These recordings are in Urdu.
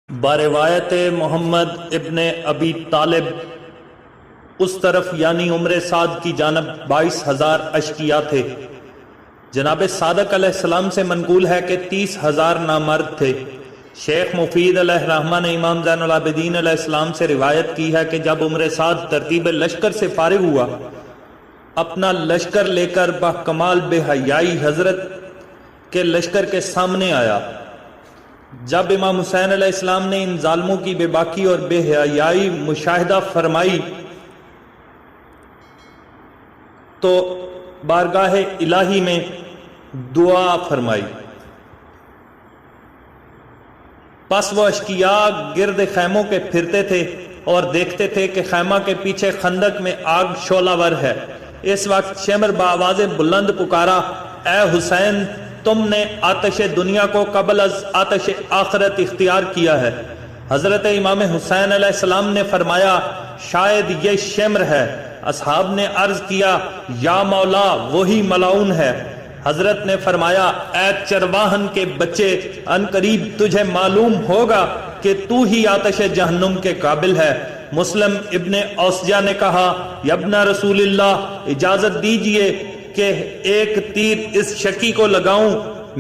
باروایت محمد ابن ابی طالب اس طرف یعنی عمر سعد کی جانب 22,000 اشقیاء تھے۔ جناب صادق علیہ السلام سے منقول ہے کہ 30,000 نامرد تھے۔ شیخ مفید علیہ الرحمہ نے امام زین العابدین علیہ السلام سے روایت کی ہے کہ جب عمر سعد ترتیب لشکر سے فارغ ہوا، اپنا لشکر لے کر بکمال بے حیائی حضرت کے لشکر کے سامنے آیا۔ جب امام حسین علیہ السلام نے ان ظالموں کی بے باکی اور بے حیائی مشاہدہ فرمائی تو بارگاہ الہی میں دعا فرمائی۔ پس وہ اشقیاء گرد خیموں کے پھرتے تھے اور دیکھتے تھے کہ خیمہ کے پیچھے خندق میں آگ شعلہ ور ہے۔ اس وقت شمر بآواز بلند پکارا، اے حسین، تم نے آتش دنیا کو قبل از آتش آخرت اختیار کیا ہے۔ حضرت امام حسین علیہ السلام نے فرمایا، شاید یہ شمر ہے۔ اصحاب نے عرض کیا، یا مولا، وہی ملعون ہے۔ حضرت نے فرمایا، اے چرواہن کے بچے، ان قریب تجھے معلوم ہوگا کہ تو ہی آتش جہنم کے قابل ہے۔ مسلم ابن اوسجہ نے کہا، یا ابن رسول اللہ، اجازت دیجئے کہ ایک تیر اس شکی کو لگاؤں،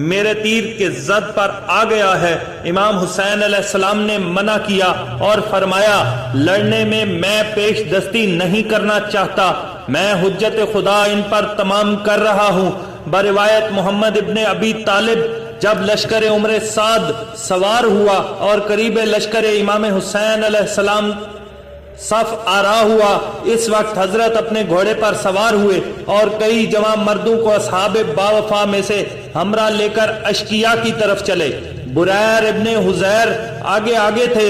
میرے تیر کے زد پر آ گیا ہے۔ امام حسین علیہ السلام نے منع کیا اور فرمایا، لڑنے میں میں پیش دستی نہیں کرنا چاہتا، میں حجت خدا ان پر تمام کر رہا ہوں۔ بروایت محمد ابن ابی طالب جب لشکر عمر سعد سوار ہوا اور قریب لشکر امام حسین علیہ السلام صف آرا ہوا، اس وقت حضرت اپنے گھوڑے پر سوار ہوئے اور کئی جوان مردوں کو اصحاب باوفا میں سے ہمراہ لے کر اشقیاء کی طرف چلے۔ بریر ابن حزیر آگے آگے تھے۔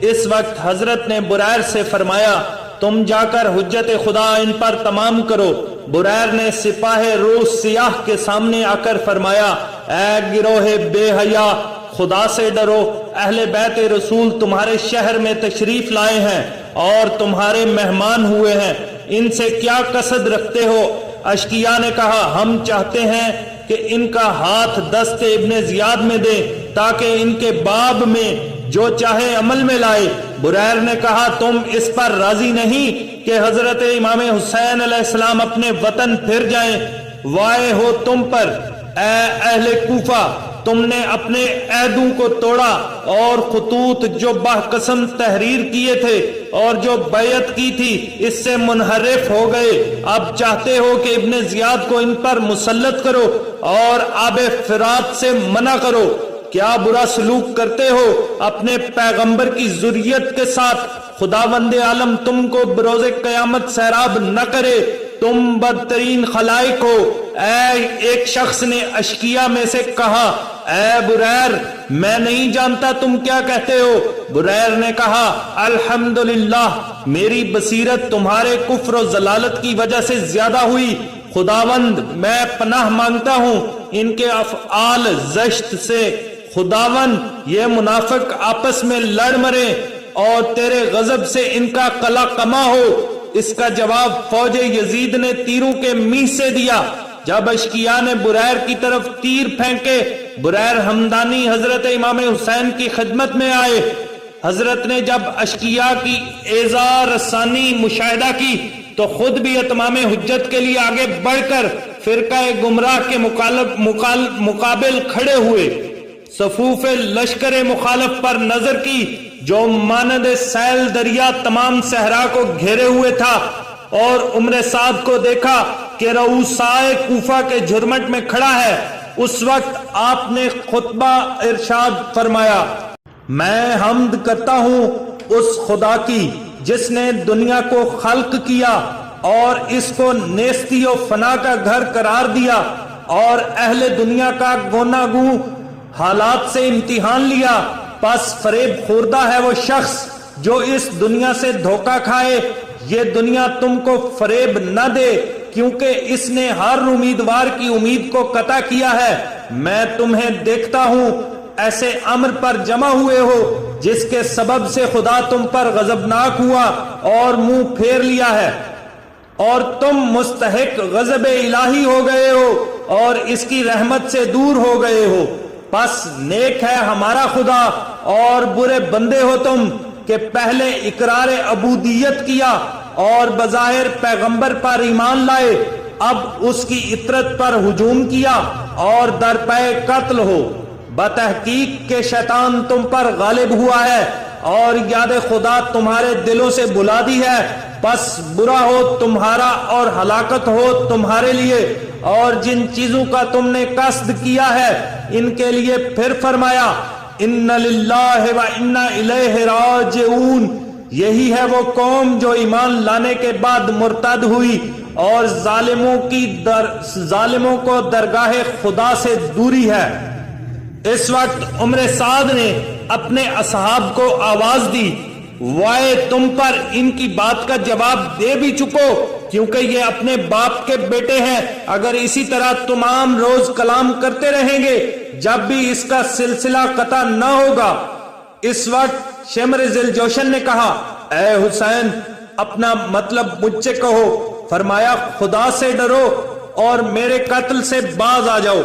اس وقت حضرت نے بریر سے فرمایا، تم جا کر حجت خدا ان پر تمام کرو۔ بریر نے سپاہ روس سیاہ کے سامنے آ کر فرمایا، اے گروہ بے حیا، خدا سے ڈرو، اہل بیت رسول تمہارے شہر میں تشریف لائے ہیں اور تمہارے مہمان ہوئے ہیں، ان سے کیا قصد رکھتے ہو؟ اشقیاء نے کہا، ہم چاہتے ہیں کہ ان کا ہاتھ دست ابن زیاد میں دے تاکہ ان کے باب میں جو چاہے عمل میں لائے۔ بریر نے کہا، تم اس پر راضی نہیں کہ حضرت امام حسین علیہ السلام اپنے وطن پھر جائیں؟ وائے ہو تم پر، اے اہل کوفہ، تم نے اپنے عہدوں کو توڑا اور خطوط جو باقسم تحریر کیے تھے اور جو بیعت کی تھی اس سے منحرف ہو گئے۔ اب چاہتے ہو کہ ابن زیاد کو ان پر مسلط کرو اور آب فرات سے منع کرو۔ کیا برا سلوک کرتے ہو اپنے پیغمبر کی ذریت کے ساتھ؟ خداوند عالم تم کو بروز قیامت سیراب نہ کرے، تم بدترین خلائق ہو۔ ایک شخص نے اشقیاء میں سے کہا، اے بریر، میں نہیں جانتا تم کیا کہتے ہو۔ بریر نے کہا، الحمدللہ، میری بصیرت تمہارے کفر و ضلالت کی وجہ سے زیادہ ہوئی۔ خداوند، میں پناہ مانگتا ہوں ان کے افعال زشت سے۔ خداوند، یہ منافق آپس میں لڑ مرے اور تیرے غضب سے ان کا قلع کما ہو۔ اس کا جواب فوج یزید نے تیروں کے میخ سے دیا۔ جب اشقیاء نے بریر کی طرف تیر پھینکے، بریر ہمدانی حضرت امام حسین کی خدمت میں آئے۔ حضرت نے جب اشقیاء کی ایذا رسانی مشاہدہ کی تو خود بھی اتمام حجت کے لیے آگے بڑھ کر فرقہ گمراہ کے مقابل کھڑے ہوئے۔ صفوف لشکر مخالف پر نظر کی جو مانند سیل دریا تمام صحرا کو گھیرے ہوئے تھا، اور عمر سعد کو دیکھا کہ رؤسائے کوفہ کے جھرمٹ میں کھڑا ہے۔ اس وقت آپ نے خطبہ ارشاد فرمایا، میں حمد کرتا ہوں اس خدا کی جس نے دنیا کو خلق کیا اور اس کو نیستی و فنا کا گھر قرار دیا اور اہل دنیا کا گونا گو حالات سے امتحان لیا۔ پس فریب خوردہ ہے وہ شخص جو اس دنیا سے دھوکہ کھائے۔ یہ دنیا تم کو فریب نہ دے، کیونکہ اس نے ہر امیدوار کی امید کو قطع کیا ہے۔ میں تمہیں دیکھتا ہوں ایسے امر پر جمع ہوئے ہو جس کے سبب سے خدا تم پر غضبناک ہوا اور منہ پھیر لیا ہے، اور تم مستحق غضب الہی ہو گئے ہو اور اس کی رحمت سے دور ہو گئے ہو۔ پس نیک ہے ہمارا خدا اور برے بندے ہو تم کہ پہلے اقرار عبودیت کیا اور بظاہر پیغمبر پر ایمان لائے، اب اس کی اطرت پر ہجوم کیا اور درپے قتل ہو۔ بتحقیق کہ شیطان تم پر غالب ہوا ہے اور یاد خدا تمہارے دلوں سے بلا دی ہے، پس برا ہو تمہارا اور ہلاکت ہو تمہارے لیے اور جن چیزوں کا تم نے قصد کیا ہے ان کے لیے۔ پھر فرمایا ان للہ و انا الیہ راجعون، یہی ہے وہ قوم جو ایمان لانے کے بعد مرتد ہوئی اور ظالموں کو درگاہ خدا سے دوری ہے۔ اس وقت عمر سعد نے اپنے اصحاب کو آواز دی، وائے تم پر ان کی بات کا جواب دے بھی چکو، کیونکہ یہ اپنے باپ کے بیٹے ہیں، اگر اسی طرح تمام روز کلام کرتے رہیں گے جب بھی اس کا سلسلہ قطع نہ ہوگا۔ اس وقت شمر ذی الجوشن نے کہا، اے حسین اپنا مطلب مجھ سے کہو۔ فرمایا خدا سے ڈرو اور میرے قتل سے باز آ جاؤ،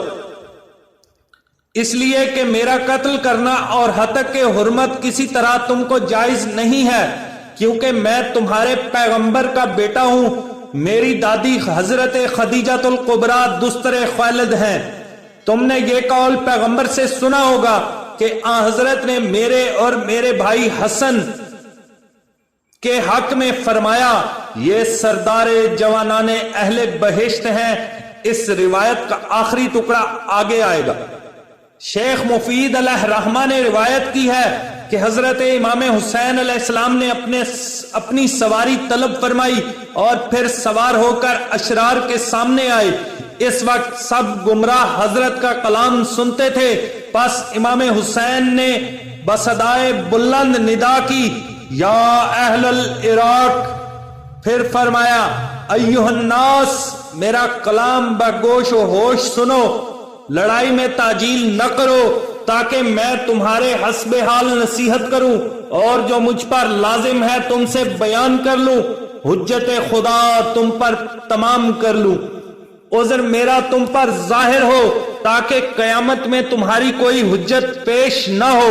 اس لیے کہ میرا قتل کرنا اور ہتک حرمت کسی طرح تم کو جائز نہیں ہے، کیونکہ میں تمہارے پیغمبر کا بیٹا ہوں۔ میری دادی حضرت خدیجہ الکبریٰ دستر خالد ہیں۔ تم نے یہ قول پیغمبر سے سنا ہوگا کہ آن حضرت نے میرے اور میرے بھائی حسن کے حق میں فرمایا، یہ سردار جوانان اہل بہشت ہیں۔ اس روایت کا آخری ٹکڑا آگے آئے گا۔ شیخ مفید علیہ رحمہ نے روایت کی ہے کہ حضرت امام حسین علیہ السلام نے اپنی سواری طلب فرمائی اور پھر سوار ہو کر اشرار کے سامنے آئے۔ اس وقت سب گمراہ حضرت کا کلام سنتے تھے، پس امام حسین نے بصدائے بلند ندا کی، یا اہل العراق، پھر فرمایا ایھا الناس، میرا کلام بگوش و ہوش سنو، لڑائی میں تعجیل نہ کرو تاکہ میں تمہارے حسب حال نصیحت کروں اور جو مجھ پر لازم ہے تم سے بیان کر لوں، حجت خدا تم پر تمام کر لوں، عذر میرا تم پر ظاہر ہو تاکہ قیامت میں تمہاری کوئی حجت پیش نہ ہو۔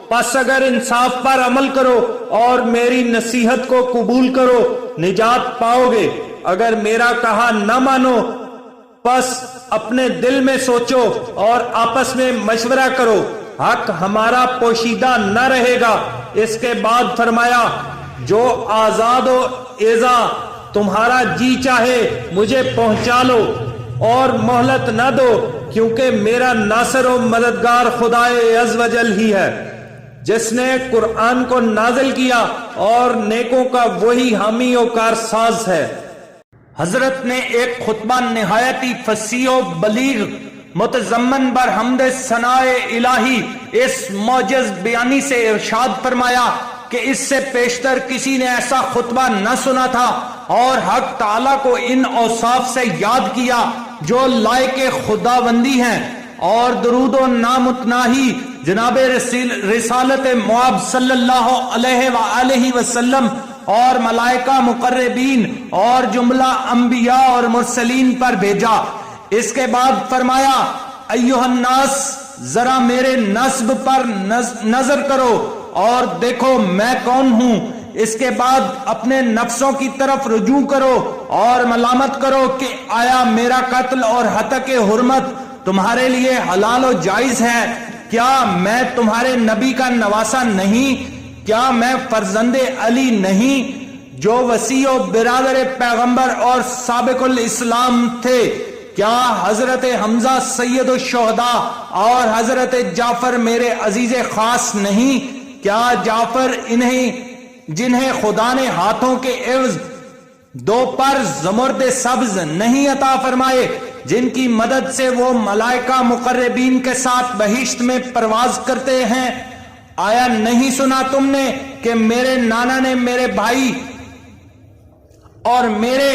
پس اگر انصاف پر عمل کرو اور میری نصیحت کو قبول کرو نجات پاؤ گے، اگر میرا کہا نہ مانو پس اپنے دل میں سوچو اور آپس میں مشورہ کرو، حق ہمارا پوشیدہ نہ رہے گا۔ اس کے بعد فرمایا، جو آزاد و ایزا تمہارا جی چاہے مجھے پہنچا لو اور مہلت نہ دو، کیونکہ میرا ناصر و مددگار خدائے عز و جل ہی ہے، جس نے قرآن کو نازل کیا اور نیکوں کا وہی حامی و کارساز ہے۔ حضرت نے ایک خطبہ نہایت ہی فصیح و بلیغ متضمن بر حمد ثناء الہی اس معجز بیانی سے ارشاد فرمایا کہ اس سے پیشتر کسی نے ایسا خطبہ نہ سنا تھا، اور حق تعالیٰ کو ان اوصاف سے یاد کیا جو لائق خداوندی ہیں، اور درود و نامتناہی جناب رسالت معاب صلی اللہ علیہ وآلہ وسلم اور ملائکہ مقربین اور جملہ انبیاء اور مرسلین پر بھیجا۔ اس کے بعد فرمایا، ایھا الناس، ذرا میرے نسب پر نظر کرو اور دیکھو میں کون ہوں۔ اس کے بعد اپنے نفسوں کی طرف رجوع کرو اور ملامت کرو کہ آیا میرا قتل اور ہتک حرمت تمہارے لیے حلال و جائز ہے؟ کیا میں تمہارے نبی کا نواسا نہیں؟ کیا میں فرزند علی نہیں جو وسیع و برادر پیغمبر اور سابق الاسلام تھے؟ کیا حضرت حمزہ سید الشہداء اور حضرت جعفر میرے عزیز خاص نہیں؟ کیا جعفر جنہیں خدا نے ہاتھوں کے عوض دو پر زمرد سبز نہیں عطا فرمائے، جن کی مدد سے وہ ملائکہ مقربین کے ساتھ بہشت میں پرواز کرتے ہیں؟ آیا نہیں سنا تم نے کہ میرے نانا نے میرے بھائی اور میرے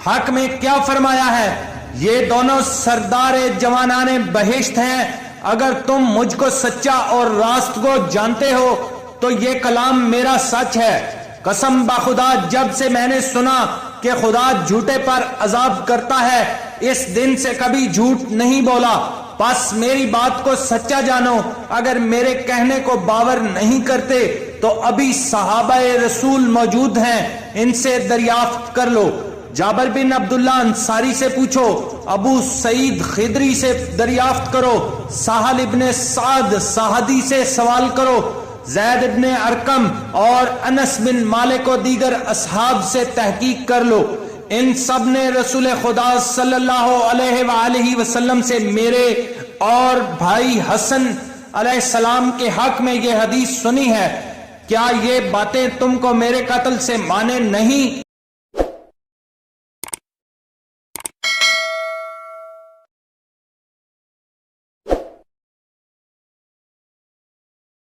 حق میں کیا فرمایا ہے؟ یہ دونوں سردار جوانان بہشت ہیں۔ اگر تم مجھ کو سچا اور راست کو جانتے ہو تو یہ کلام میرا سچ ہے۔ قسم بخدا جب سے میں نے سنا کہ خدا جھوٹے پر عذاب کرتا ہے، اس دن سے کبھی جھوٹ نہیں بولا۔ بس میری بات کو سچا جانو، اگر میرے کہنے کو باور نہیں کرتے تو ابھی صحابہ رسول موجود ہیں، ان سے دریافت کر لو۔ جابر بن عبداللہ انصاری سے پوچھو، ابو سعید خدری سے دریافت کرو، سہل ابن سعد ساہدی سے سوال کرو، زید ابن ارقم اور انس بن مالک و دیگر اصحاب سے تحقیق کر لو۔ ان سب نے رسول خدا صلی اللہ علیہ وآلہ وسلم سے میرے اور بھائی حسن علیہ السلام کے حق میں یہ حدیث سنی ہے، کیا یہ باتیں تم کو میرے قتل سے مانے نہیں؟